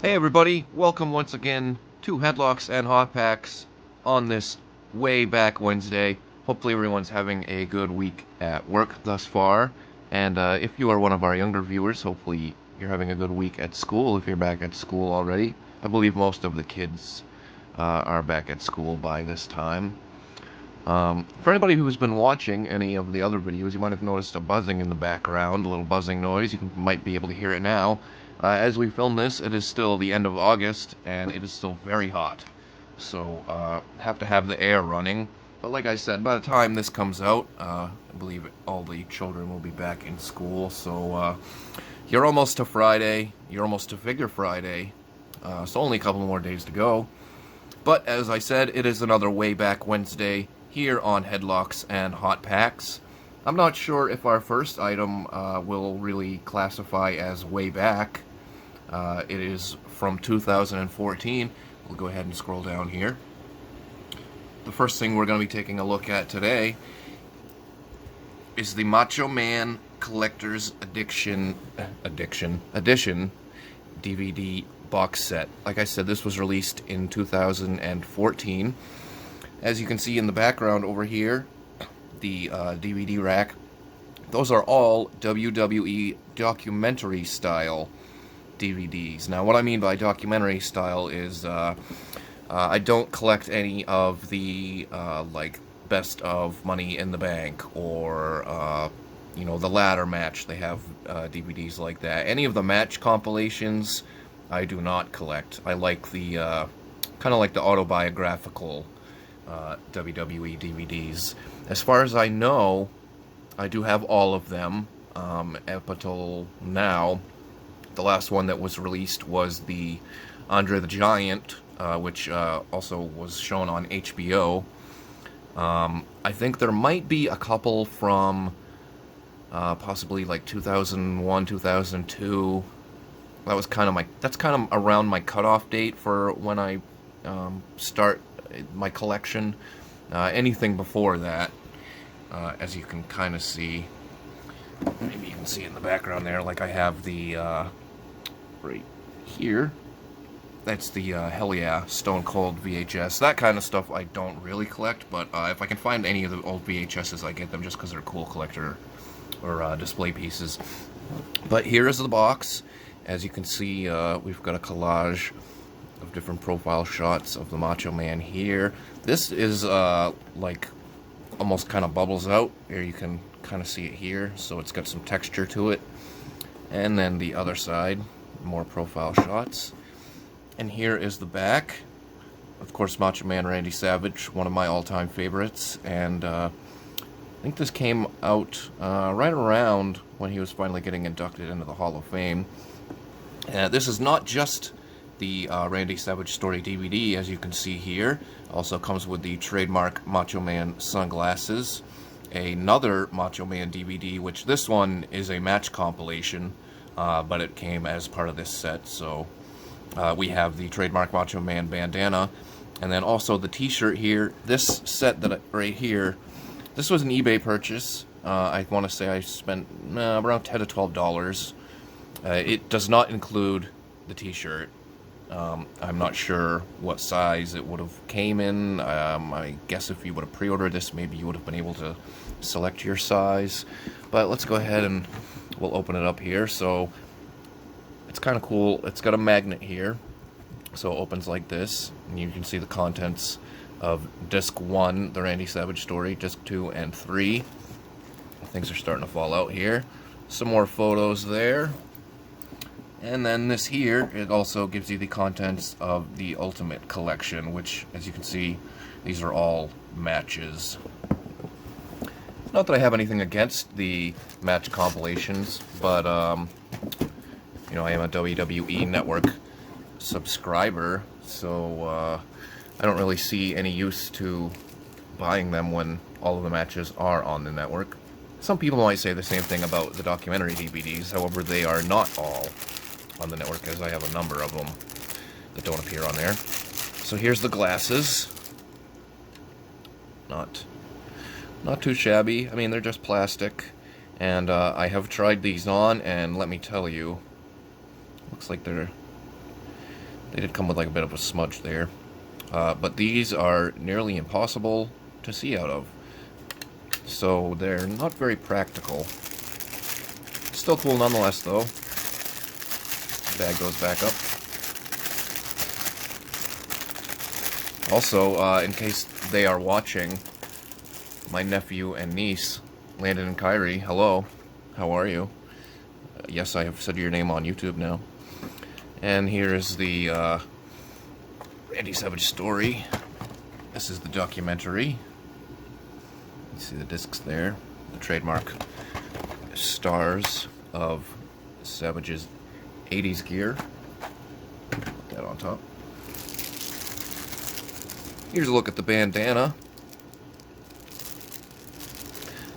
Hey everybody, welcome once again to Headlocks and Hot Packs on this way back Wednesday. Hopefully everyone's having a good week at work thus far. And if you are one of our younger viewers, hopefully you're having a good week at school if you're back at school already. I believe most of the kids are back at school by this time. For anybody who's been watching any of the other videos, you might have noticed a buzzing in the background, a little buzzing noise. Might be able to hear it now. As we film this, it is still the end of August, and it is still very hot. So, have to have the air running. But like I said, by the time this comes out, I believe all the children will be back in school. So, you're almost to Friday. You're almost to Figure Friday. So only a couple more days to go. But as I said, it is another way back Wednesday here on Headlocks and Hot Packs. I'm not sure if our first item will really classify as way back. It is from 2014. We'll go ahead and scroll down here. The first thing we're going to be taking a look at today is the Macho Man Collector's Edition DVD box set. Like I said, this was released in 2014. As you can see in the background over here, the DVD rack, those are all WWE documentary style DVDs. Now, what I mean by documentary style is I don't collect any of the like Best of Money in the Bank or you know, the ladder match. They have DVDs like that. Any of the match compilations I do not collect. I like the kind of like the autobiographical WWE DVDs. As far as I know, I do have all of them up until now. The last one that was released was the Andre the Giant, which also was shown on HBO. I think there might be a couple from possibly like 2001, 2002. That's kind of around my cutoff date for when I start my collection. Anything before that, as you can kind of see, maybe you can see in the background there, like I have the right here. That's the Hell Yeah Stone Cold VHS. That kind of stuff I don't really collect, but if I can find any of the old VHSs, I get them just because they're cool collector or display pieces. But here is the box. As you can see, we've got a collage of different profile shots of the Macho Man here. This is like almost kind of bubbles out. Here you can kind of see it here, so it's got some texture to it. And then the other side, more profile shots. And here is the back. Of course, Macho Man Randy Savage, one of my all-time favorites, and I think this came out right around when he was finally getting inducted into the Hall of Fame. This is not just the Randy Savage Story DVD, as you can see here. Also comes with the trademark Macho Man sunglasses. Another Macho Man DVD, which this one is a match compilation, but it came as part of this set. So we have the trademark Macho Man bandana, and then also the t-shirt here. This set that right here, this was an eBay purchase. I want to say I spent around $10 to $12. It does not include the t-shirt. I'm not sure what size it would have came in. I guess if you would have pre-ordered this, maybe you would have been able to select your size. But let's go ahead and we'll open it up here. So it's kind of cool. It's got a magnet here. So it opens like this, and you can see the contents of Disc 1, the Randy Savage Story, Disc 2 and 3. Things are starting to fall out here. Some more photos there. And then this here, it also gives you the contents of the Ultimate Collection, which, as you can see, these are all matches. Not that I have anything against the match compilations, but, you know, I am a WWE Network subscriber, so I don't really see any use to buying them when all of the matches are on the network. Some people might say the same thing about the documentary DVDs, however, they are not all on the network, as I have a number of them that don't appear on there. So here's the glasses. Not too shabby. I mean, they're just plastic, and I have tried these on, and let me tell you, looks like they're They did come with like a bit of a smudge there. But these are nearly impossible to see out of. So they're not very practical. Still cool nonetheless, though. Bag goes back up. Also, in case they are watching, my nephew and niece, Landon and Kyrie, hello. How are you? Yes, I have said your name on YouTube now. And here is the Randy Savage story. This is the documentary. You see the discs there. The trademark stars of Savage's 80s gear. Put that on top. Here's a look at the bandana.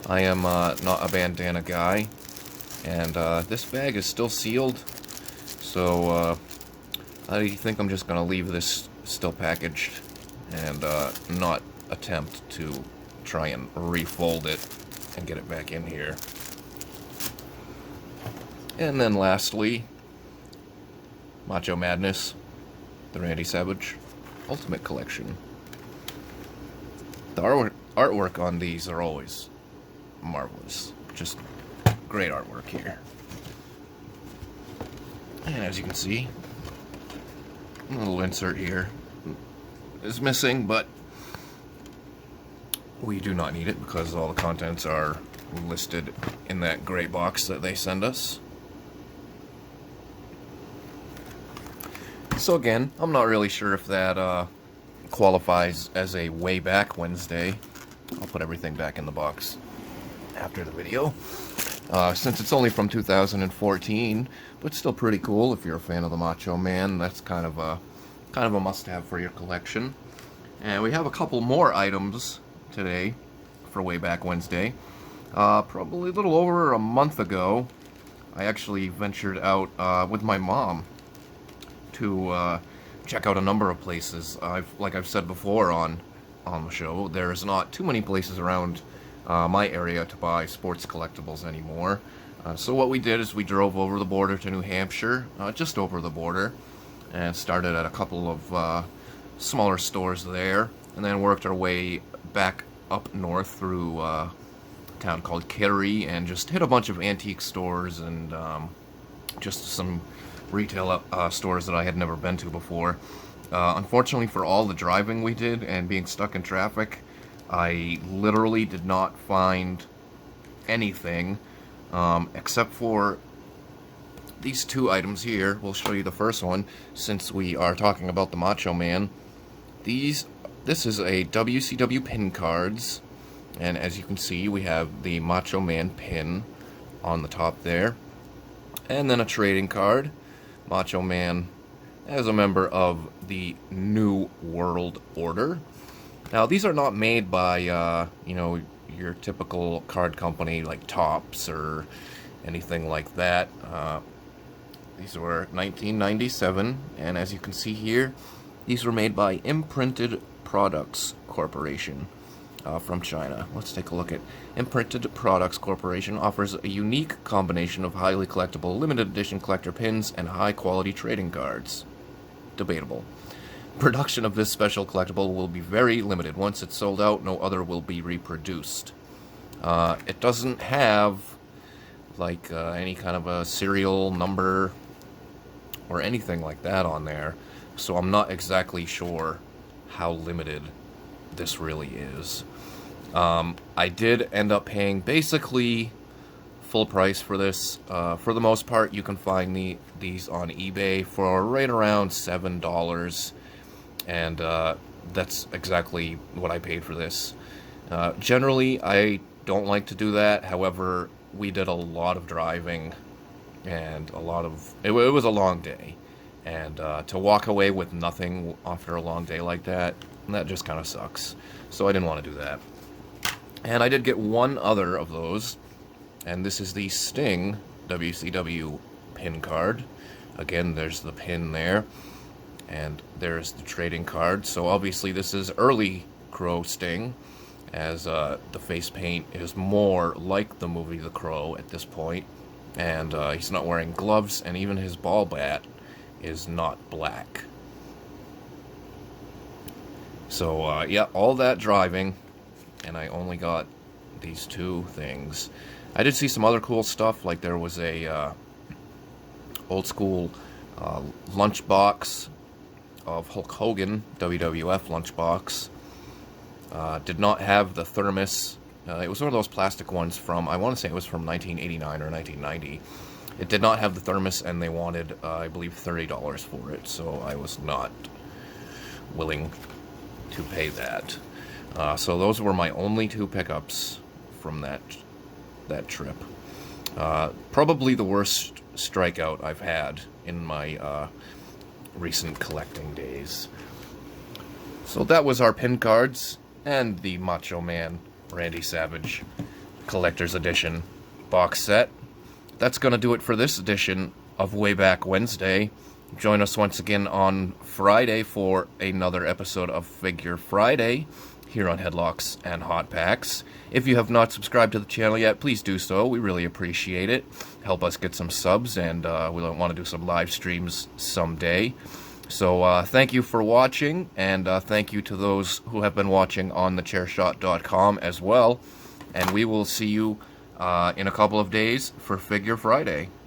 I am not a bandana guy. And this bag is still sealed. So I think I'm just going to leave this still packaged and not attempt to try and refold it and get it back in here. And then lastly, Macho Madness, the Randy Savage Ultimate Collection. The artwork on these are always marvelous. Just great artwork here. And as you can see, a little insert here is missing, but we do not need it because all the contents are listed in that gray box that they send us. So again, I'm not really sure if that qualifies as a way back Wednesday. I'll put everything back in the box after the video. Since it's only from 2014, but still pretty cool if you're a fan of the Macho Man. That's kind of a must-have for your collection. And we have a couple more items today for Way Back Wednesday. Probably a little over a month ago, I actually ventured out with my mom to check out a number of places. Like I've said before on the show, there's not too many places around my area to buy sports collectibles anymore. So what we did is we drove over the border to New Hampshire, just over the border, and started at a couple of smaller stores there, and then worked our way back up north through a town called Cary, and just hit a bunch of antique stores and just some retail stores that I had never been to before. Unfortunately for all the driving we did and being stuck in traffic, I literally did not find anything except for these two items here. We'll show you the first one since we are talking about the Macho Man. This is a WCW Pin Cards, and as you can see, we have the Macho Man pin on the top there, and then a trading card. Macho Man as a member of the New World Order. Now, these are not made by, your typical card company like Topps or anything like that. These were 1997, and as you can see here, these were made by Imprinted Products Corporation from China. Let's take a look at Imprinted Products Corporation. Offers a unique combination of highly collectible limited edition collector pins and high quality trading cards. Debatable. Production of this special collectible will be very limited. Once it's sold out, no other will be reproduced. It doesn't have like any kind of a serial number or anything like that on there, so I'm not exactly sure how limited this really is. I did end up paying basically full price for this. For the most part, you can find these on eBay for right around $7. And that's exactly what I paid for this. Generally, I don't like to do that. However, we did a lot of driving, and it was a long day. And to walk away with nothing after a long day like that just kind of sucks. So I didn't want to do that. And I did get one other of those, and this is the Sting WCW pin card. Again, there's the pin there. And there's the trading card. So obviously this is early Crow Sting, as the face paint is more like the movie The Crow at this point. And he's not wearing gloves, and even his ball bat is not black. So, yeah, all that driving, and I only got these two things. I did see some other cool stuff, like there was a old school lunchbox of Hulk Hogan, WWF lunchbox. Did not have the thermos. It was one of those plastic ones from, I want to say it was from 1989 or 1990. It did not have the thermos, and they wanted, I believe, $30 for it, so I was not willing to pay that. So those were my only two pickups from that trip. Probably the worst strikeout I've had in my recent collecting days. So that was our pin cards and the Macho Man Randy Savage Collector's Edition box set. That's going to do it for this edition of Way Back Wednesday. Join us once again on Friday for another episode of Figure Friday here on Headlocks and Hot Packs. If you have not subscribed to the channel yet, please do so. We really appreciate it. Help us get some subs, and we want to do some live streams someday. So thank you for watching, and thank you to those who have been watching on thechairshot.com as well. And we will see you in a couple of days for Figure Friday.